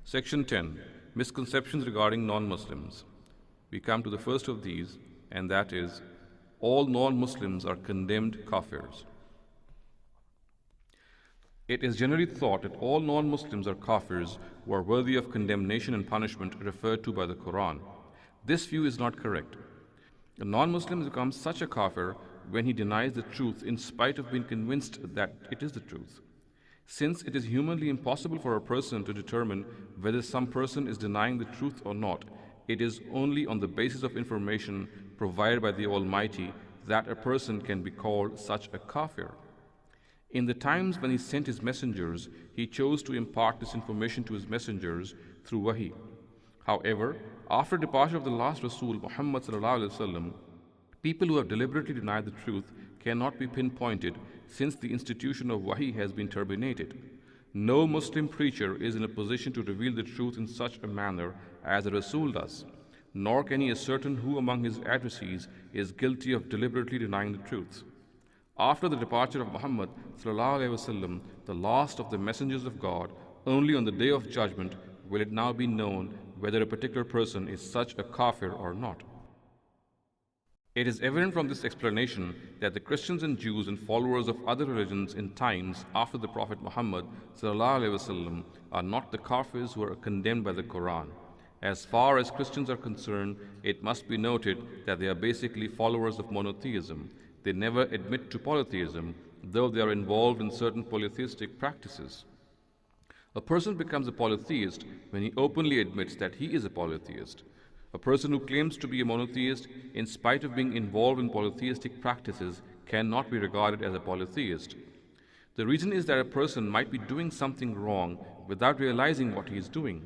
Section 10. Misconceptions regarding non-Muslims. We come to the first of these, and that is, all non-Muslims are condemned kafirs. It is generally thought that all non-Muslims are kafirs who are worthy of condemnation and punishment referred to by the Quran. This view is not correct. A non-Muslim becomes such a kafir when he denies the truth in spite of being convinced that it is the truth. Since it is humanly impossible for a person to determine whether some person is denying the truth or not, it is only on the basis of information provided by the Almighty that a person can be called such a kafir. In the times when he sent his messengers, he chose to impart this information to his messengers through wahi. However, after departure of the last Rasul, Muhammad sallallahu alaihi wasallam, people who have deliberately denied the truth cannot be pinpointed since the institution of wahi has been terminated. No Muslim preacher is in a position to reveal the truth in such a manner as the Rasul does, nor can he ascertain who among his addressees is guilty of deliberately denying the truth. After the departure of Muhammad sallallahu alaihi wasallam, the last of the messengers of God, only on the day of judgment will it now be known whether a particular person is such a kafir or not. It is evident from this explanation that the Christians and Jews and followers of other religions in times after the Prophet Muhammad sallallahu alaihi wasallam are not the kafirs who are condemned by the Quran. As far as Christians are concerned, it must be noted that they are basically followers of monotheism. They never admit to polytheism, though they are involved in certain polytheistic practices. A person becomes a polytheist when he openly admits that he is a polytheist. A person who claims to be a monotheist in spite of being involved in polytheistic practices cannot be regarded as a polytheist. The reason is that a person might be doing something wrong without realizing what he is doing.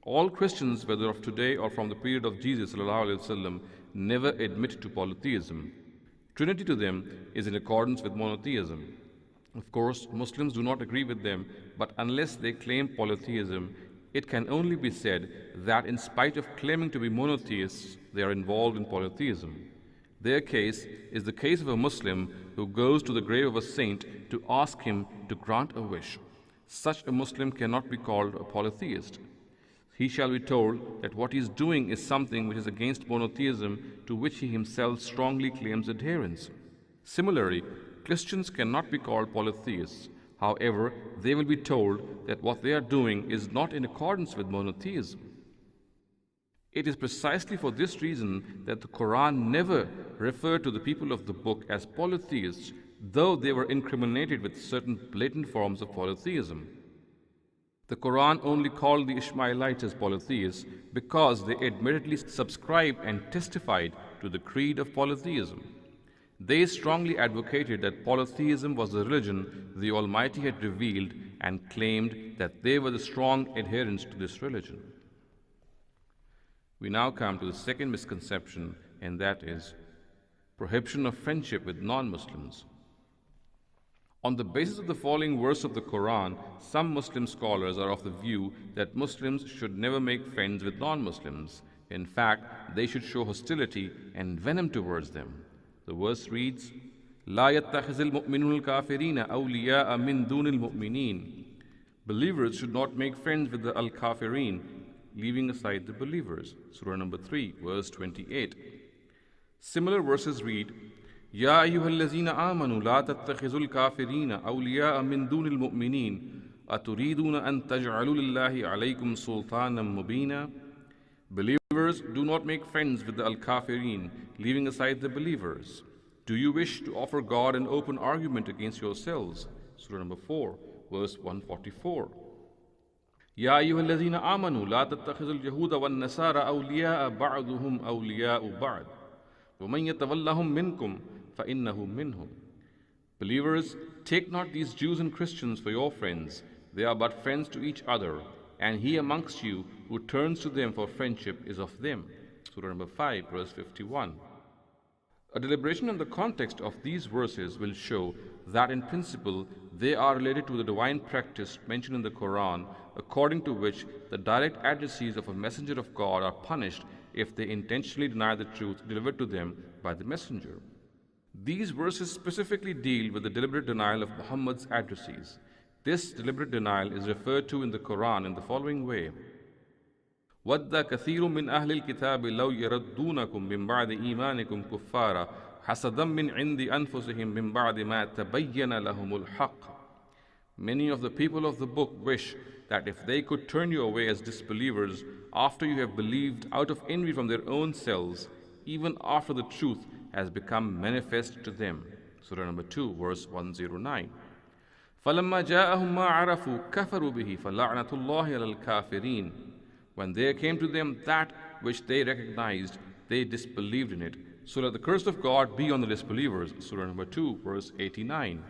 All Christians, whether of today or from the period of Jesus sallallahu alaihi wasallam, never admit to polytheism. Trinity to them is in accordance with monotheism. Of course, Muslims do not agree with them, but unless they claim polytheism, it can only be said that in spite of claiming to be monotheists, they are involved in polytheism. Their case is the case of a Muslim who goes to the grave of a saint to ask him to grant a wish. Such a Muslim cannot be called a polytheist. He shall be told that what he is doing is something which is against monotheism to which he himself strongly claims adherence. Similarly, Christians cannot be called polytheists. However, they will be told that what they are doing is not in accordance with monotheism. It is precisely for this reason that the Quran never referred to the people of the book as polytheists, though they were incriminated with certain blatant forms of polytheism. The Quran only called the Ishmaelites as polytheists because they admittedly subscribed and testified to the creed of polytheism. They strongly advocated that polytheism was the religion the Almighty had revealed and claimed that they were the strong adherents to this religion. We now come to the second misconception, and that is prohibition of friendship with non-Muslims. On the basis of the following verse of the Quran, some Muslim scholars are of the view that Muslims should never make friends with non-Muslims. In fact, they should show hostility and venom towards them. The verse reads, لا يتخذ المؤمنون الكافرين أولياء من دون المؤمنين. Believers should not make friends with the al-kafirin, leaving aside the believers. Surah number 3, verse 28. Similar verses read, يا أيها الذين آمنوا لا تتخذوا الكافرين أولياء من دون المؤمنين أتريدون أن تجعلوا لله عليكم سلطانا مبينا. Believers, do not make friends with the al-kafirin, leaving aside the believers. Do you wish to offer God an open argument against yourselves? Surah number 4, verse 144. يا أيها الذين آمنوا لا تتخذوا اليهود والنصارى أولياء بعضهم أولياء بعض ومن يتولهم منكم فإنه منهم. Believers, take not these Jews and Christians for your friends. They are but friends to each other, and he amongst you who turns to them for friendship is of them. Surah number 5, verse 51. A deliberation on the context of these verses will show that in principle they are related to the divine practice mentioned in the Quran, according to which the direct addressees of a messenger of God are punished if they intentionally deny the truth delivered to them by the messenger. These verses specifically deal with the deliberate denial of Muhammad's addressees. This deliberate denial is referred to in the Quran in the following way: وَدَّ كَثِيرٌ مِّنْ أَهْلِ الْكِتَابِ لَوْ يَرُدُّونَكُم مِّن بَعْدِ إِيمَانِكُمْ كُفَّارًا حَسَدًا مِّنْ عِندِ أَنفُسِهِم مِّن بَعْدِ مَا تَبَيَّنَ لَهُمُ الْحَقُّ. Many of the people of the book wish that if they could turn you away as disbelievers after you have believed out of envy from their own selves, even after the truth has become manifest to them. Surah number 2, verse 109. فَلَمَّا جَاءَهُم مَّا عَرَفُوا كَفَرُوا بِهِ فَلَعْنَةُ اللَّهِ عَلَى الْكَافِرِينَ. When there came to them that which they recognized, they disbelieved in it. So let the curse of God be on the disbelievers. Surah number 2, verse 89.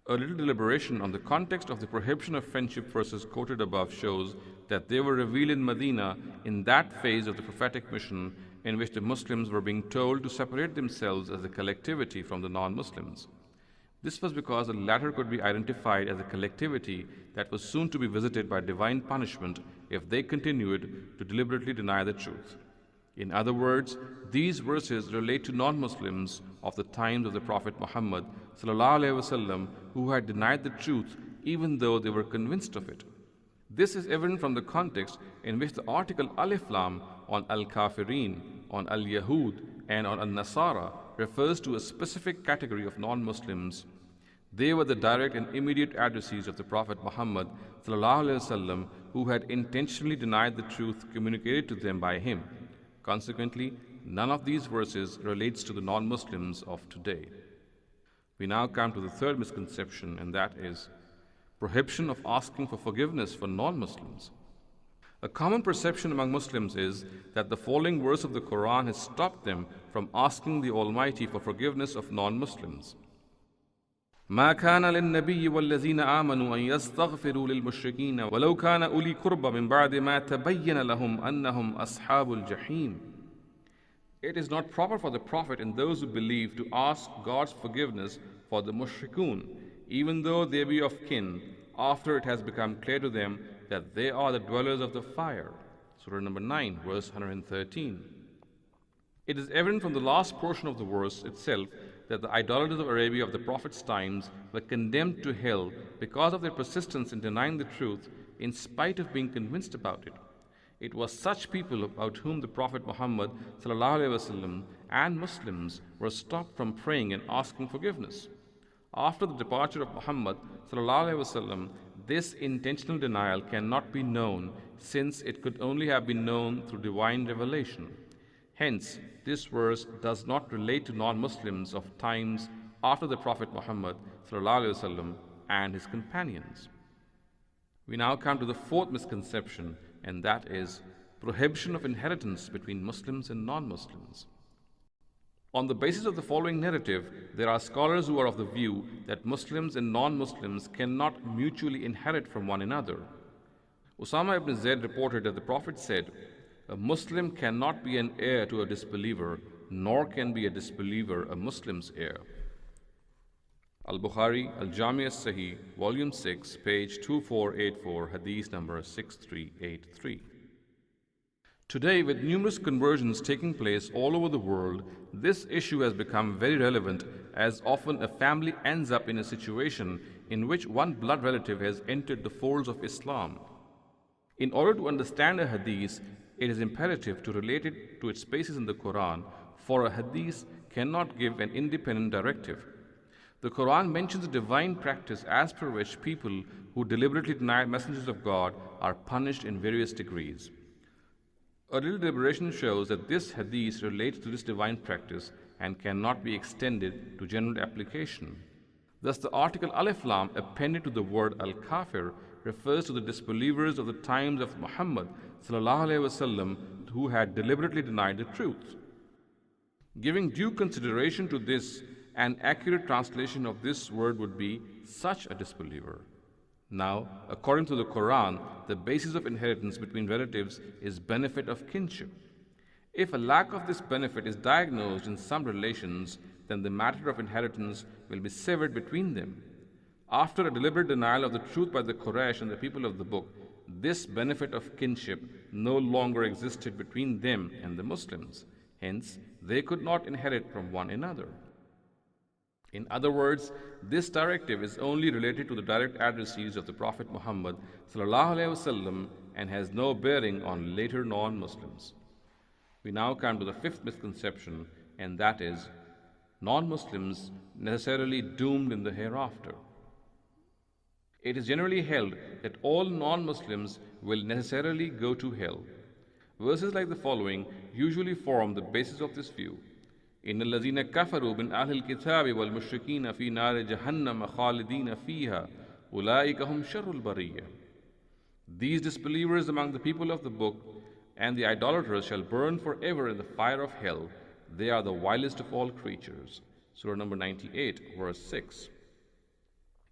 A little deliberation on the context of the prohibition of friendship verses quoted above shows that they were revealed in Medina in that phase of the prophetic mission in which the Muslims were being told to separate themselves as a collectivity from the non-Muslims. This was because the latter could be identified as a collectivity that was soon to be visited by divine punishment if they continued to deliberately deny the truth. In other words, these verses relate to non-Muslims of the times of the Prophet Muhammad ﷺ who had denied the truth even though they were convinced of it. This is evident from the context in which the article Alif Lam on Al-Kafirin, on Al-Yahud, and on Al-Nasara refers to a specific category of non-Muslims. They were the direct and immediate addressees of the Prophet Muhammad ﷺ who had intentionally denied the truth communicated to them by him. Consequently, none of these verses relates to the non-Muslims of today. We now come to the third misconception, and that is prohibition of asking for forgiveness for non-Muslims. A common perception among Muslims is that the following verse of the Quran has stopped them from asking the Almighty for forgiveness of non-Muslims. ما كان للنبي والذين آمنوا أن يستغفروا للمشركين ولو كان أولي قربى من بعد ما تبين لهم أنهم أصحاب الجحيم. It is not proper for the Prophet and those who believe to ask God's forgiveness for the mushrikun, even though they be of kin, after it has become clear to them that they are the dwellers of the fire. Surah number 9, verse 113. It is evident from the last portion of the verse itself that the idolaters of Arabia of the Prophet's times were condemned to hell because of their persistence in denying the truth in spite of being convinced about it. It was such people about whom the Prophet Muhammad ﷺ and Muslims were stopped from praying and asking forgiveness. After the departure of Muhammad ﷺ, this intentional denial cannot be known, since it could only have been known through divine revelation. Hence, this verse does not relate to non-Muslims of times after the Prophet Muhammad ﷺ and his companions. We now come to the fourth misconception, and that is prohibition of inheritance between Muslims and non-Muslims. On the basis of the following narrative, there are scholars who are of the view that Muslims and non-Muslims cannot mutually inherit from one another. Usama ibn Zayd reported that the Prophet said, "A Muslim cannot be an heir to a disbeliever, nor can be a disbeliever a Muslim's heir." Al-Bukhari, Al-Jami as-Sahih, Volume 6, page 2484, Hadith number 6383. Today, with numerous conversions taking place all over the world, this issue has become very relevant, as often a family ends up in a situation in which one blood relative has entered the folds of Islam. In order to understand a hadith, it is imperative to relate it to its basis in the Quran, for a hadith cannot give an independent directive. The Quran mentions a divine practice as per which people who deliberately deny messengers of God are punished in various degrees. A little deliberation shows that this hadith relates to this divine practice and cannot be extended to general application. Thus, the article Alif Lam appended to the word Al-Kafir refers to the disbelievers of the times of Muhammad ﷺ who had deliberately denied the truth. Giving due consideration to this, an accurate translation of this word would be such a disbeliever. Now, according to the Quran, the basis of inheritance between relatives is benefit of kinship. If a lack of this benefit is diagnosed in some relations, then the matter of inheritance will be severed between them. After a deliberate denial of the truth by the Quraysh and the people of the book, this benefit of kinship no longer existed between them and the Muslims. Hence, they could not inherit from one another. In other words, this directive is only related to the direct addressees of the Prophet Muhammad ﷺ and has no bearing on later non-Muslims. We now come to the fifth misconception, and that is non-Muslims necessarily doomed in the hereafter. It is generally held that all non-Muslims will necessarily go to hell. Verses like the following usually form the basis of this view. إن الذين كفروا من أهل الكتاب والمشركين في نار جهنم خالدين فيها أولئك هم شر البرية. These disbelievers among the people of the book and the idolaters shall burn forever in the fire of hell. They are the vilest of all creatures. Surah number 98, verse 6.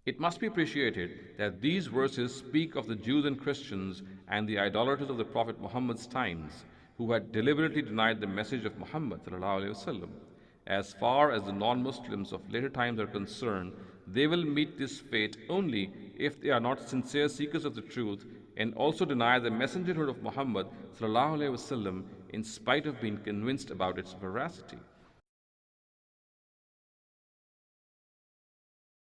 It must be appreciated that these verses speak of the Jews and Christians and the idolaters of the Prophet Muhammad's times, who had deliberately denied the message of Muhammad ﷺ. As far as the non-Muslims of later times are concerned, they will meet this fate only if they are not sincere seekers of the truth and also deny the messengerhood of Muhammad ﷺ in spite of being convinced about its veracity.